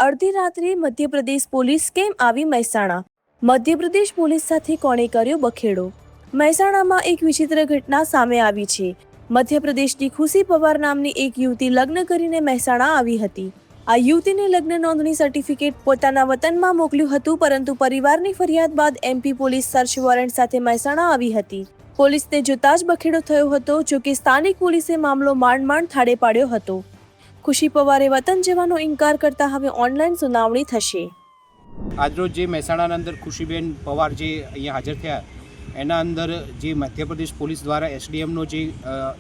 અડધી રાત્રે મધ્યપ્રદેશ પોલીસ કેમ આવી મહેસાણા? મધ્યપ્રદેશ પોલીસ સાથે કોણે કર્યો બખેડો? મહેસાણામાં એક વિચિત્ર ઘટના સામે આવી છે. મધ્યપ્રદેશની ખુશી પવાર નામની એક યુવતી લગ્ન કરીને મહેસાણા આવી હતી. આ યુવતીને લગ્ન નોંધણી સર્ટિફિકેટ પોતાના વતનમાં મોકલ્યું હતું, પરંતુ પરિવારની ફરિયાદ બાદ એમપી પોલીસ સર્ચ વોરંટ સાથે મહેસાણા આવી હતી. પોલીસને જોતા જ બખેડો થયો હતો. જોકે સ્થાનિક પોલીસે મામલો માંડ થાળે પાડ્યો હતો. ખુશી પવારે વતન જવાનો ઇનકાર કરતા હવે ઓનલાઈન સુનાવણી થશે. આજરોજ જે મહેસાણાના અંદર ખુશીબેન પવાર જે અહીંયા હાજર થયા, એના અંદર જે મધ્યપ્રદેશ પોલીસ દ્વારા એસડીએમનો જે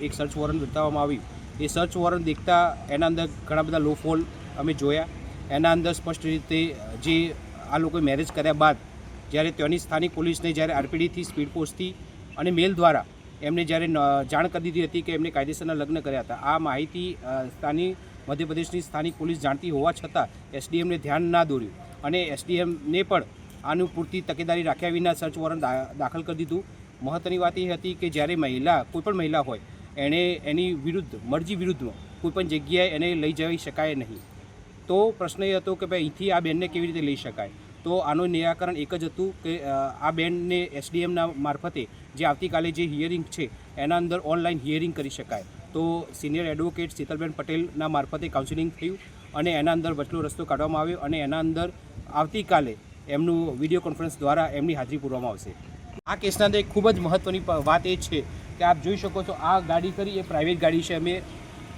એક સર્ચ વોરંટ બતાવવામાં આવ્યું, એ સર્ચ વોરંટ દેખતા એના અંદર ઘણા બધા લો ફોલ અમે જોયા. એના અંદર સ્પષ્ટ રીતે જે આ લોકોએ મેરેજ કર્યા બાદ જ્યારે ત્યાંની સ્થાનિક પોલીસને જ્યારે આરપીડીથી સ્પીડ પોસ્ટથી અને મેલ દ્વારા એમને જ્યારે જાણ કરી દીધી હતી કે એમને કાયદેસરના લગ્ન કર્યા હતા. આ માહિતી મધ્યપ્રદેશની સ્થાનિક પોલીસ જાણતી હોવા છતાં એસડીએમને ધ્યાન ના દોર્યું અને એસડીએમને પણ આનું પૂરતી તકેદારી રાખ્યા વિના સર્ચ વોરંટ દાખલ કરી દીધું. મહત્ત્વની વાત એ હતી કે જ્યારે કોઈપણ મહિલા હોય એણે એની મરજી વિરુદ્ધમાં કોઈપણ જગ્યાએ એને લઈ જઈ શકાય નહીં. તો પ્રશ્ન એ હતો કે ભાઈ અહીંથી આ બેનને કેવી રીતે લઈ શકાય? તો આનું નિરાકરણ એક જ હતું કે આ બેનને એસડીએમના મારફતે જે આવતીકાલે જે હિયરિંગ છે એના અંદર ઓનલાઈન હિયરિંગ કરી શકાય. તો સિનિયર એડવોકેટ શીતલબેન પટેલના મારફતે કાઉન્સિલિંગ થયું અને એના અંદર વચલો રસ્તો કાઢવામાં આવ્યો અને એના અંદર આવતીકાલે એમનું વિડીયો કોન્ફરન્સ દ્વારા એમની હાજરી પૂરવામાં આવશે. આ કેસના અંદર એક ખૂબ જ મહત્ત્વની વાત એ છે કે આપ જોઈ શકો છો, આ ગાડી ખરી એ પ્રાઇવેટ ગાડી છે. અમે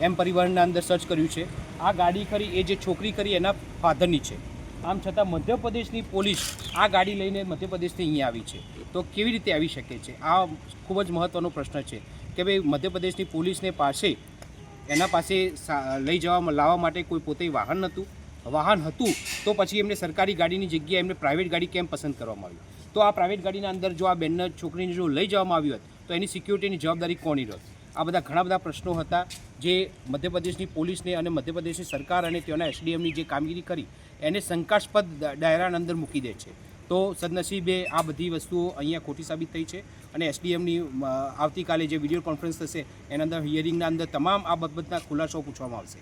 એમ પરિવહનના અંદર સર્ચ કર્યું છે. આ ગાડી ખરી એ જે છોકરી ખરી એના ફાધરની છે. આમ છતાં મધ્યપ્રદેશની પોલીસ આ ગાડી લઈને મધ્યપ્રદેશથી અહીંયા આવી છે. તો કેવી રીતે આવી શકે છે? આ ખૂબ જ મહત્ત્વનો પ્રશ્ન છે કે ભાઈ મધ્યપ્રદેશની પોલીસને એના પાસે લાવવા માટે કોઈ પોતે વાહન હતું તો પછી એમને સરકારી ગાડીની જગ્યાએ એમને પ્રાઇવેટ ગાડી કેમ પસંદ કરવામાં આવી? તો આ પ્રાઇવેટ ગાડીના અંદર જો આ બેનના છોકરીને જો લઈ જવામાં આવ્યું હોત તો એની સિક્યુરિટીની જવાબદારી કોની રહેત? આ ઘણા બધા પ્રશ્નો હતા જે મધ્યપ્રદેશની પોલીસને અને મધ્યપ્રદેશની સરકાર અને ત્યાંના એસડીએમની જે કામગીરી કરી એને શંકાસ્પદ દાયરાના અંદર મૂકી દે છે. તો સદનસીબે આ બધી વસ્તુઓ અહીંયા ખોટી સાબિત થઈ છે અને એસડીએમની આવતીકાલે જે વિડીયો કોન્ફરન્સ થશે એના અંદર હિયરિંગના અંદર તમામ આ બાબતના ખુલાસો પૂછવામાં આવશે.